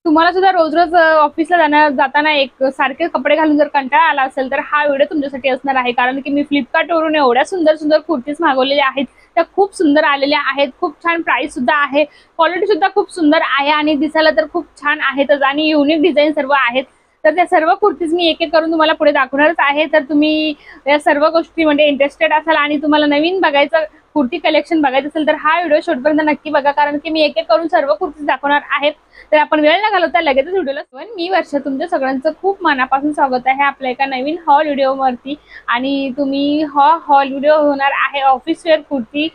तुम्हाला सुद्धा रोज रोज ऑफिसला जाताना एक सारखे कपडे घालून जर कंटाळा आला असेल तर हा व्हिडिओ तुमच्यासाठी असणार आहे. कारण की मी फ्लिपकार्टवरून एवढ्या सुंदर सुंदर कुर्तीज मागवलेल्या आहेत. त्या खूप सुंदर आलेल्या आहेत. खूप छान प्राइस सुद्धा आहे. क्वालिटी सुद्धा खूप सुंदर आहे आणि दिसायला तर खूप छान आहेतच आणि युनिक डिझाईन सर्व आहेत. तर त्या सर्व कुर्तीज मी एक एक करून तुम्हाला पुढे दाखवणारच आहे. तर तुम्ही या सर्व गोष्टीमध्ये इंटरेस्टेड असाल आणि तुम्हाला नवीन बघायचं कुर्ती कलेक्शन बघायचं असेल तर हा व्हिडिओ शेवटपर्यंत नक्की बघा. कारण की मी एक एक करून सर्व कुर्तीज दाखवणार आहे. तर आपण वेळ न घालवता लगेचच व्हिडिओला मी वर्षा तुमच्या सगळ्यांचं खूप मनापासून स्वागत आहे आपल्या एका नवीन हॉल व्हिडिओवरती. आणि तुम्ही हा हॉल व्हिडिओ होणार आहे ऑफिस वेअर कुर्ती.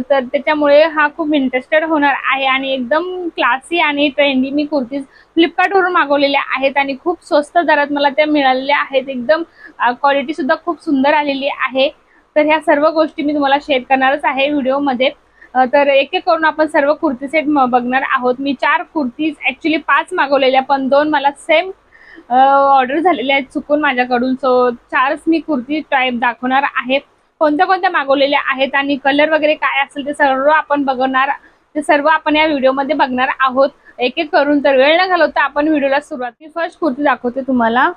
तर त्याच्यामुळे हा खूप इंटरेस्टेड होणार आहे आणि एकदम क्लासी आणि ट्रेंडी मी कुर्तीज फ्लिपकार्टवरून मागवलेल्या आहेत आणि खूप स्वस्त दरात मला त्या मिळालेल्या आहेत. एकदम क्वालिटी सुद्धा खूप सुंदर आलेली आहे. तर ह्या सर्व गोष्टी मी तुम्हाला शेअर करणारच आहे व्हिडिओमध्ये. तर एक एक करून आपण सर्व कुर्ती सेट बघणार आहोत. मी 4 कुर्तीज ऍक्च्युली 5 मागवलेल्या पण 2 मला सेम ऑर्डर झालेल्या आहेत चुकून माझ्याकडून. सो 4च मी कुर्ती टाईप दाखवणार आहे. कोणत्या कोणत्या मागवलेल्या आहेत आणि कलर वगैरे काय असेल ते सर्व आपण बघणार. ते सर्व आपण या व्हिडिओमध्ये बघणार आहोत एक एक करून. तर वेळ न घालवता आपण व्हिडिओला सुरुवात. मी फर्स्ट कुर्ती दाखवते तुम्हाला.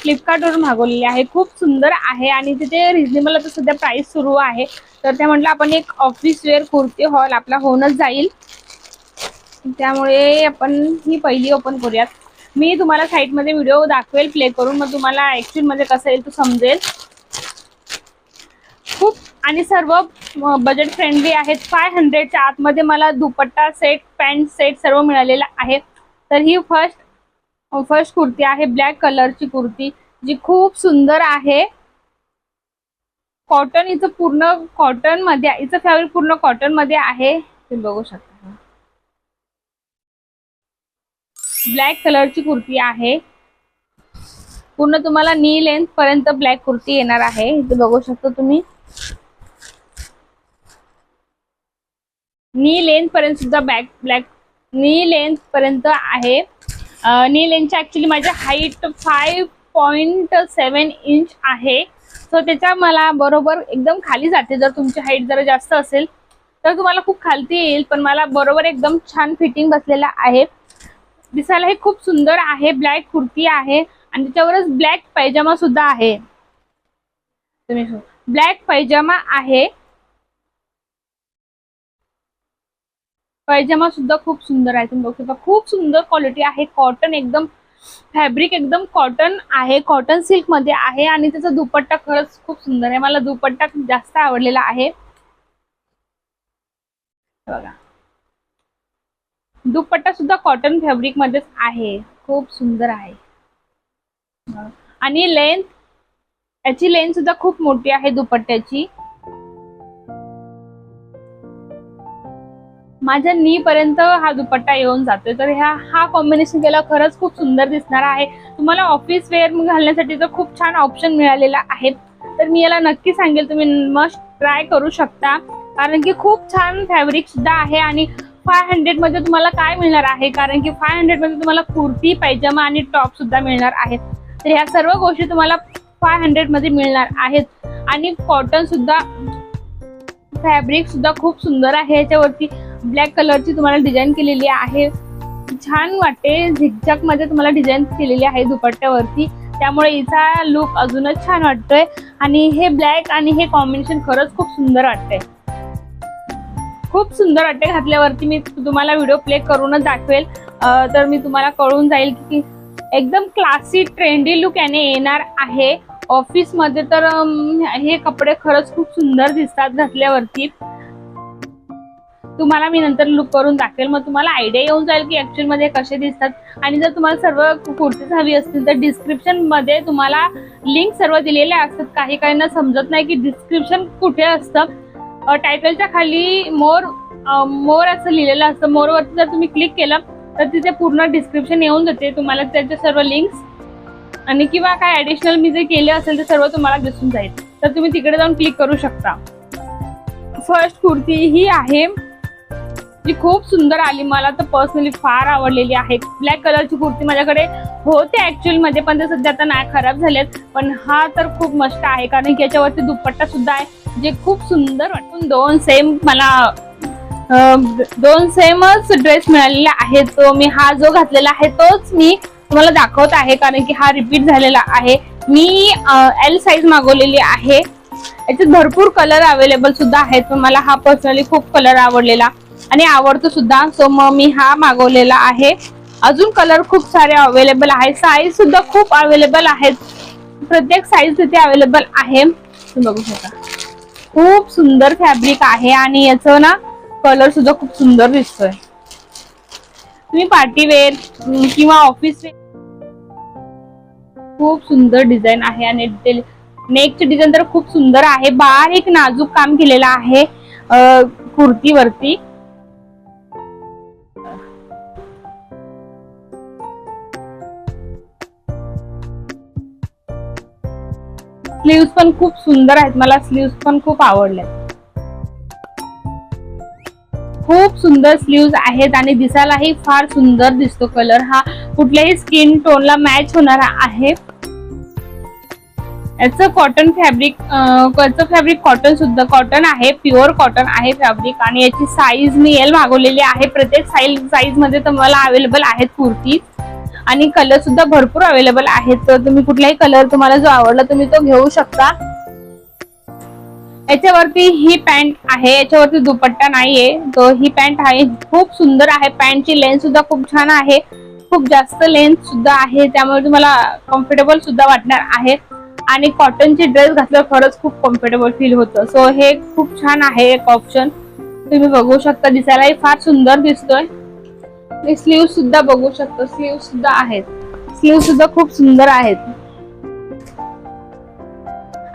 फ्लिपकार्टवरून मागवलेली आहे. खूप सुंदर आहे आणि तिथे रिजनेबल आता सध्या प्राइस सुरू आहे. तर त्या म्हटलं आपण एक ऑफिस वेअर कुर्ती हॉल आपला होऊनच जाईल. त्यामुळे आपण ही पहिली ओपन करूयात. मी तुम्हाला साईटमध्ये व्हिडिओ दाखवेल प्ले करून, मग तुम्हाला ऍक्च्युअल मध्ये कसं येईल तो समजेल. खूप आणि सर्व बजेट फ्रेंडली आहेत. 500च्या आतमध्ये मला दुपट्टा सेट पॅन्ट सेट सर्व मिळालेला आहे. तर ही फर्स्ट कुर्ती आहे ब्लॅक कलरची कुर्ती जी खूप सुंदर आहे. कॉटन हिचं पूर्ण कॉटन मध्ये, हिचं फॅब्रिक पूर्ण कॉटन मध्ये आहे. तुम्ही बघू शकता ब्लॅक कलरची कुर्ती आहे. पूर्ण तुम्हाला नी लेंथ पर्यंत ब्लॅक कुर्ती येणार आहे. इथे बघू शकता तुम्ही नी लेंथ पर्यंत सुद्धा ब्लॅक नी लेंथ पर्यंत आहे. नी लेंथची ऍक्च्युली माझी हाईट 5.7 इंच आहे. सो त्याच्या मला बरोबर एकदम खाली जाते. जर तुमची हाईट जरा जास्त असेल तर तुम्हाला खूप खालती येईल, पण मला बरोबर एकदम छान फिटिंग बसलेला आहे. दिसायला हे खूप सुंदर आहे. ब्लॅक कुर्ती आहे आणि त्याच्यावरच ब्लॅक पैजामा सुद्धा आहे. तुम्ही ब्लॅक पैजामा आहे. पैजामा सुद्धा खूप सुंदर आहे. तुम्ही बघू शकता खूप सुंदर क्वालिटी आहे. कॉटन एकदम फॅब्रिक एकदम कॉटन आहे. कॉटन सिल्क मध्ये आहे आणि त्याचा दुपट्टा खरंच खूप सुंदर आहे. मला दुपट्टा जास्त आवडलेला आहे. बघा दुपट्टा सुद्धा कॉटन फॅब्रिक मध्येच आहे. खूप सुंदर आहे आणि लेंथ याची लेंथ सुद्धा खूप मोठी आहे दुपट्ट्याची. माझ्या नी पर्यंत हा दुपट्टा येऊन जातोय. तर हा कॉम्बिनेशन केला खरंच खूप सुंदर दिसणार आहे. तुम्हाला ऑफिस वेअर घालण्यासाठी तर खूप छान ऑप्शन मिळालेला आहे. तर मी याला नक्की सांगेल तुम्ही मस्ट ट्राय करू शकता. कारण की खूप छान फॅब्रिक सुद्धा आहे आणि 500 मध्ये तुम्हाला काय मिळणार आहे. कारण की 500 मध्ये तुम्हाला कुर्ती पैजामा आणि टॉप सुद्धा मिळणार आहेत. तर ह्या सर्व गोष्टी तुम्हाला 500 मध्ये मिळणार आहेत. आणि कॉटन सुद्धा फॅब्रिक सुद्धा खूप सुंदर आहे. याच्यावरती ब्लॅक कलरची तुम्हाला डिझाईन केलेली आहे. छान वाटते. झिगझॅग मध्ये तुम्हाला डिझाईन केलेली आहे दुपट्ट्यावरती. त्यामुळे हिचा लुक अजूनच छान वाटतोय. आणि हे ब्लॅक आणि हे कॉम्बिनेशन खरंच खूप सुंदर वाटतंय. खूप सुंदर वाटते घातल्यावरती. मी तुम्हाला व्हिडिओ प्ले करूनच दाखवेल. तर मी तुम्हाला कळून जाईल की एकदम क्लासी ट्रेंडी लुक याने येणार आहे ऑफिस मध्ये. तर हे कपडे खरंच खूप सुंदर दिसतात घातल्यावरती. तुम्हाला मी नंतर लुक करून दाखवेल, मग तुम्हाला आयडिया येऊन जाईल की ऍक्च्युअल मध्ये कसे दिसतात. आणि जर तुम्हाला सर्व कुर्तीज हवी असतील तर डिस्क्रिप्शन मध्ये तुम्हाला लिंक सर्व दिलेल्या असतात. काही काहींना समजत नाही की डिस्क्रिप्शन कुठे असतं. टायटलच्या खाली मोर असं लिहिलेलं असतं. मोरवरती जर तुम्ही क्लिक केलं तर तिथे पूर्ण डिस्क्रिप्शन येऊन जाते तुम्हाला. त्याचे सर्व लिंक्स आणि किंवा काय ऍडिशनल मी जे केले असेल ते सर्व तुम्हाला दिसून जाईल. तर तुम्ही तिकडे जाऊन क्लिक करू शकता. फर्स्ट कुर्ती ही आहे जी खूप सुंदर आली. मला तर पर्सनली फार आवडलेली आहे. ब्लॅक कलरची कुर्ती माझ्याकडे होते ऍक्च्युअल मध्ये, पण ते सध्या आता नाही, खराब झालेत. पण हा तर खूप मस्त आहे कारण की याच्यावरती दुपट्टा सुद्धा आहे जे खूप सुंदर वाटून. 2 सेम मला दोन सेमच ड्रेस मिळालेला आहे. तो मी हा जो घातलेला आहे तोच मी तुम्हाला दाखवत आहे, कारण की हा रिपीट झालेला आहे. मी एल साईज मागवलेली आहे. याच्यात भरपूर कलर अवेलेबल सुद्धा आहेत, पण मला हा पर्सनली खूप कलर आवडलेला आणि आवडतो सुद्धा, सो मग मी हा मागवलेला आहे. अजून कलर खूप सारे अवेलेबल आहे. साईज सुद्धा खूप अवेलेबल आहेत. प्रत्येक साईज तिथे अवेलेबल आहे. तुम्ही बघू शकता खूप सुंदर फॅब्रिक आहे आणि याचं ना कलर सुद्धा खूप सुंदर दिसतोय. तुम्ही पार्टी वेअर किंवा ऑफिस वेअर, खूप सुंदर डिझाईन आहे आणि नेकचे डिझाईन तर खूप सुंदर आहे. बारीक नाजूक काम केलेलं आहे कुर्तीवरती. स्लीव्स पण खूप सुंदर आहेत. मला स्लीव्स पण खूप आवडले. खूप सुंदर स्लीव्स आहेत आणि दिसायलाही फार सुंदर दिसतो. कलर हा कुठल्याही स्किन टोनला मॅच होणारा आहे. याचं कॉटन फॅब्रिक कॉटन सुद्धा कॉटन आहे, प्युअर कॉटन आहे फॅब्रिक. आणि याची साईज मी एल मागवलेली आहे. प्रत्येक साईज मध्ये तुम्हाला अवेलेबल आहेत कुर्ती आणि कलर सुद्धा भरपूर अवेलेबल आहेत. तर तुम्ही कुठलाही कलर तुम्हाला जो आवडला तुम्ही तो घेऊ शकता. याच्यावरती ही पॅन्ट आहे, याच्यावरती दुपट्टा नाहीये, तो ही पॅन्ट आहे. खूप सुंदर आहे. पॅन्टची लेंथ सुद्धा खूप छान आहे, खूप जास्त लेंथ सुद्धा आहे, त्यामुळे तुम्हाला कम्फर्टेबल सुद्धा वाटणार आहे. आणि कॉटनचे ड्रेस घातल्यावर खरंच खूप कम्फर्टेबल फील होतं. सो हे खूप छान आहे एक ऑप्शन. तुम्ही बघू शकता, दिसायलाही फार सुंदर दिसतोय. स्लीव सुद्धा बघू शकता, स्लीव सुद्धा आहेत. स्लीव सुद्धा खूप सुंदर आहेत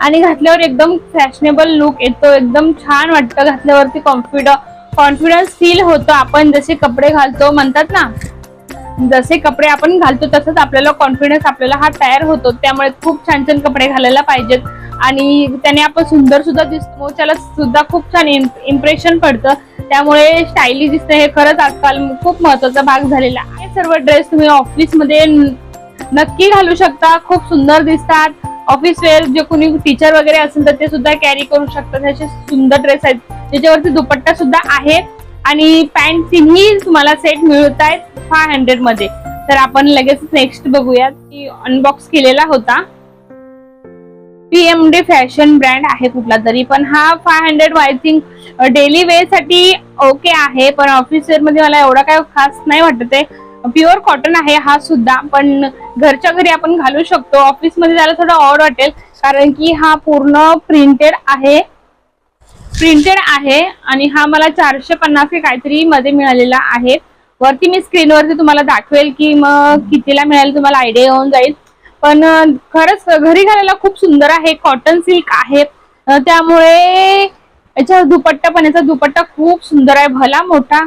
आणि घातल्यावर एकदम फॅशनेबल लुक येतो. एकदम छान वाटतं घातल्यावरती. कॉन्फिडन्स फील होतो. आपण जसे कपडे घालतो, म्हणतात ना, जसे कपडे आपण घालतो तसंच आपल्याला कॉन्फिडन्स आपल्याला हा तयार होतो. त्यामुळे खूप छान छान कपडे घालायला पाहिजेत आणि त्याने आपण सुंदर सुद्धा दिसतो. त्याला सुद्धा खूप छान इम्प्रेशन पडतं. त्यामुळे स्टायलिश दिसणं हे खरंच आजकाल खूप महत्वाचा भाग झालेला आहे. सर्व ड्रेस तुम्ही ऑफिस मध्ये नक्की घालू शकता. खूप सुंदर दिसतात. ऑफिस वेअर जे कोणी टीचर वगैरे असेल तर ते सुद्धा कॅरी करू शकतात. असे सुंदर ड्रेस आहेत. त्याच्यावरती दुपट्टा सुद्धा आहे आणि पॅन्ट तिन्ही तुम्हाला सेट मिळत आहेत 500 मध्ये. तर आपण लगेच नेक्स्ट बघूयात. की अनबॉक्स केलेला होता. PMD फॅशन ब्रँड आहे कुठला तरी, पण हा 500 आय थिंक डेली वेअर साठी ओके आहे, पण ऑफिस वेअर मध्ये मला एवढा काय खास नाही वाटत आहे. प्युअर कॉटन आहे हा सुद्धा, पण घरच्या घरी आपण घालू शकतो. ऑफिस मध्ये जायला थोडं ऑड वाटेल, कारण की हा पूर्ण प्रिंटेड आहे आणि हा मला 450 काहीतरी मध्ये मिळालेला आहे. वरती मी स्क्रीनवरती तुम्हाला दाखवेल की मग कितीला मिळाल, तुम्हाला आयडिया येऊन जाईल. पण खरंच घरी घालायला खूप सुंदर आहे. कॉटन सिल्क आहे, त्यामुळे याचा दुपट्टा खूप सुंदर आहे. भला मोठा,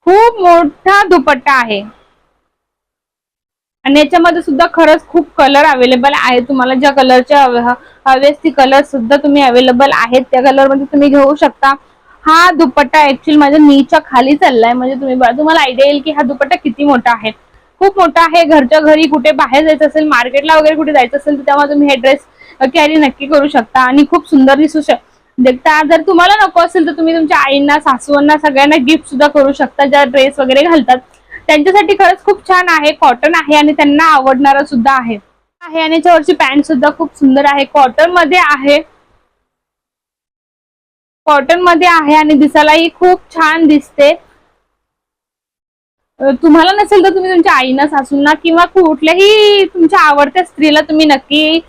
खूप मोठा दुपट्टा आहे आणि याच्यामध्ये सुद्धा खरंच खूप कलर अवेलेबल आहे. तुम्हाला ज्या कलरच्या हवेस ती कलर सुद्धा तुम्ही अवेलेबल आहेत. त्या कलर मध्ये तुम्ही घेऊ शकता. हा दुपट्टा ऍक्च्युअली माझ्या नीच्या खाली चाललाय, म्हणजे तुम्हाला आयडिया येईल की हा दुपट्टा किती मोठा आहे. खूप मोठा आहे. घरच्या घरी कुठे बाहेर जायचं असेल, मार्केटला वगैरे कुठे जायचं असेल तर तेव्हा तुम्ही हे ड्रेस कॅरी नक्की करू शकता आणि खूप सुंदर दिसू शकता. जर तुम्हाला नको असेल तर तुम्ही तुमच्या आईंना, सासूंना सगळ्यांना गिफ्ट सुद्धा करू शकता, ज्या ड्रेस वगैरे घालतात त्यांच्यासाठी. खरंच खूप छान आहे. कॉटन आहे आणि त्यांना आवडणारा सुद्धा आहे. आणि याच्यावरची पॅन्ट सुद्धा खूप सुंदर आहे. कॉटन मध्ये आहे आणि दिसायलाही खूप छान दिसते. तुम्हाला नसेल तर तुम्ही तुमच्या आईना, सासूंना किंवा कुठल्याही तुमच्या आवडत्या स्त्रीला तुम्ही नक्की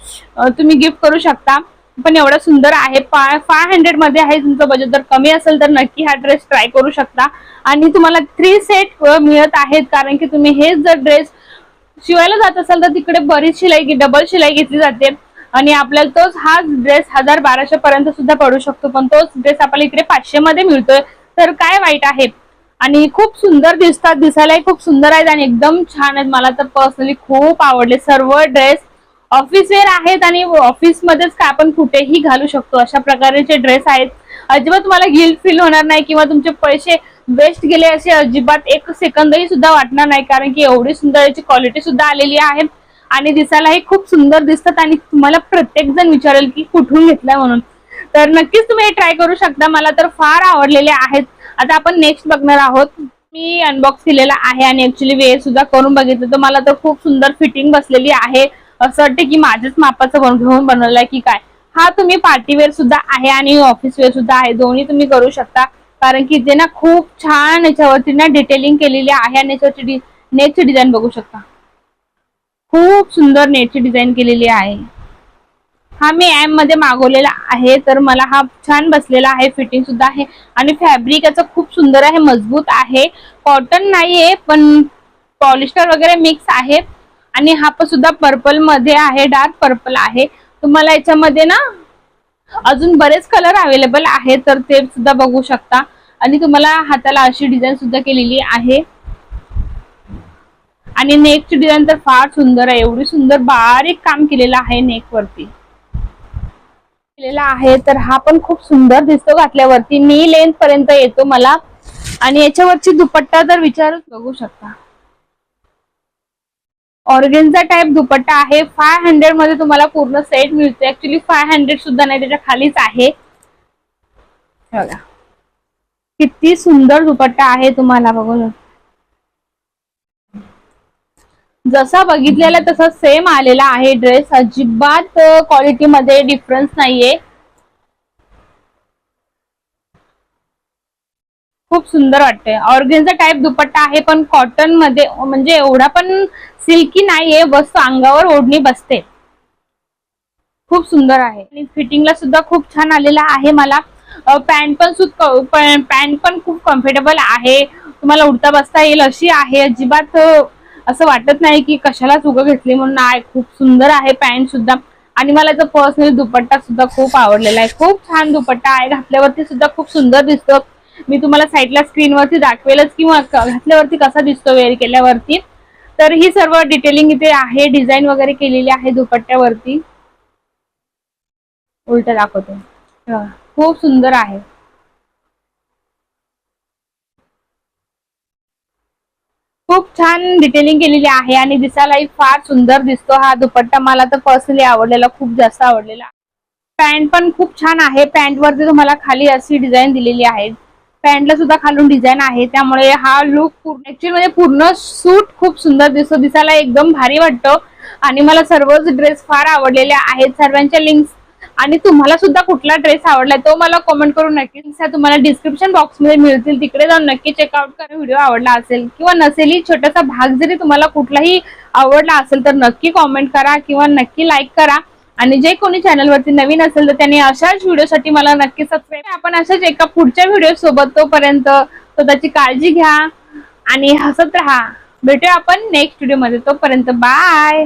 गिफ्ट करू शकता. पण एवढा सुंदर आहे. 500 मध्ये आहे. तुमचं बजेट जर कमी असेल तर नक्की हा ड्रेस ट्राय करू शकता. आणि तुम्हाला 3 सेट मिळत आहेत, कारण की तुम्ही हेच जर ड्रेस शिवायला जात असाल तर तिकडे बरीच डबल शिलाई घेतली जाते आणि आपल्याला हा ड्रेस 1000-1200 पर्यंत सुद्धा पडू शकतो, पण तोच ड्रेस आपल्याला इकडे 500 मध्ये मिळतोय. तर काय वाईट आहे. आणि खूप सुंदर दिसतात, दिसायलाही खूप सुंदर आहेत आणि एकदम छान आहेत. मला तर पर्सनली खूप आवडले सर्व ड्रेस. ऑफिस वेअर आहेत आणि ऑफिस मध्येच का आपण कुठेही घालू शकतो अशा प्रकारचे ड्रेस आहेत. अजिबात तुम्हाला गिल्ट फील होणार नाही किंवा तुमचे पैसे वेस्ट गेले असे अजिबात एक सेकंदही सुद्धा वाटणार नाही, कारण की एवढी सुंदर याची क्वालिटी सुद्धा आलेली आहे आणि दिसायलाही खूप सुंदर दिसतात. आणि तुम्हाला प्रत्येक जण विचारेल की कुठून घेतलाय म्हणून, तर नक्कीच तुम्ही हे ट्राय करू शकता. मला तर फार आवडलेले आहेत आता आपण नेक्स्ट बघणार आहोत. मी अनबॉक्स केलेला आहे आणि ऍक्च्युली वेअर सुद्धा करून बघितलं तर मला तर खूप सुंदर फिटिंग बसलेली आहे. असं वाटतं की माझ्याच मापाचं घेऊन बनवलंय की काय. हा तुम्ही पार्टी वेअर सुद्धा आहे आणि ऑफिस वेअर सुद्धा आहे, दोन्ही तुम्ही करू शकता. कारण की ते ना खूप छान याच्यावरती ना डिटेलिंग केलेली आहे आणि याच्यावरती नेटची डिझाईन बघू शकता. खूप सुंदर नेटची डिझाईन केलेली आहे. हा मी एम मध्ये मागवलेला आहे, तर मला हा छान बसलेला आहे, फिटिंग सुद्धा आहे आणि फॅब्रिक याचं खूप सुंदर आहे, मजबूत आहे. कॉटन नाहीये पण पॉलिस्टर वगैरे मिक्स आहे. आणि हा पण सुद्धा पर्पल मध्ये आहे, डार्क पर्पल आहे. तुम्हाला याच्यामध्ये ना अजून बरेच कलर अवेलेबल आहेत, तर ते सुद्धा बघू शकता. आणि तुम्हाला हाताला अशी डिझाईन सुद्धा केलेली आहे. आणि नेकची डिझाईन तर फार सुंदर आहे, एवढी सुंदर बारीक काम केलेलं आहे नेक वरती केलेला आहे. तर हा पण खूप सुंदर दिसतो घातल्यावरती, नी लेंथ पर्यंत येतो मला. आणि याच्यावरची दुपट्टा तर विचारूच बघू शकता. ऑर्गेन्झा टाइप दुपट्टा आहे. 500 मध्ये तुम्हाला पूर्ण सेट मिळतो. ऍक्च्युली 500 सुद्धा नाही, त्याच्या खालीच आहे. बघा किती सुंदर दुपट्टा आहे, तुम्हाला बघून जसा बघितलेला तसा सेम आलेला आहे ड्रेस. अजिबात क्वालिटी मध्ये डिफरन्स नाहीये. खूप सुंदर वाटते. ऑर्गेन्झा टाइप दुपट्टा आहे पण कॉटन मध्ये, म्हणजे एवढा पण सिल्की नाहीये, बस अंगावर ओढणी बसते. खूप सुंदर आहे आणि फिटिंगला सुद्धा खूप छान आलेला आहे. मला पॅन्ट पण खूप कम्फर्टेबल आहे, तुम्हाला उडता बसता येईल अशी आहे. अजिबात असं वाटत नाही की कशालाच उगं घेतली म्हणून. नाही, खूप सुंदर आहे पॅन्ट सुद्धा. आणि मला याचा पर्सनली दुपट्टा सुद्धा खूप आवडलेला आहे. खूप छान दुपट्टा आहे, घातल्यावरती सुद्धा खूप सुंदर दिसतो. मी तुम्हाला साईडला स्क्रीनवरती दाखवेलच किंवा घातल्यावरती कसा दिसतो वेअर केल्यावरती. तर ही सर्व डिटेलिंग इथे आहे, डिझाईन वगैरे केलेली आहे दुपट्ट्यावरती. उलट दाखवते, खूप सुंदर आहे. खूप छान डिटेलिंग केलेली आहे आणि दिसायलाही फार सुंदर दिसतो हा दुपट्टा. मला तर पर्सनली आवडलेला, खूप जास्त आवडलेला. पॅन्ट पण खूप छान आहे. पॅन्ट वरती तुम्हाला खाली अशी डिझाईन दिलेली आहे, पॅन्टला सुद्धा खालून डिझाईन आहे. त्यामुळे हा लुक ऍक्च्युअली म्हणजे पूर्ण सूट खूप सुंदर दिसतो, दिसायला एकदम भारी वाटतो. आणि मला सर्वच ड्रेस फार आवडलेले आहेत. सर्वांच्या लिंक्स आणि तुम्हाला सुद्धा कुठला ड्रेस आवडलाय तो मला कमेंट करून नक्की तुम्हाला डिस्क्रिप्शन बॉक्स मध्ये मिळतील, तिकडे जाऊन नक्की चेकआउट करा. व्हिडिओ आवडला असेल किंवा नसेलही, छोटासा भाग जरी तुम्हाला कुठलाही आवडला असेल तर नक्की कॉमेंट करा किंवा नक्की लाईक करा. आणि जे कोणी चॅनलवरती नवीन असेल तर त्यांनी अशाच व्हिडिओसाठी मला नक्की सबस्क्राईब. आपण अशाच एका पुढच्या व्हिडिओ सोबत, तोपर्यंत स्वतःची काळजी घ्या आणि हसत राहा. भेटूया आपण नेक्स्ट व्हिडिओ मध्ये, तोपर्यंत बाय.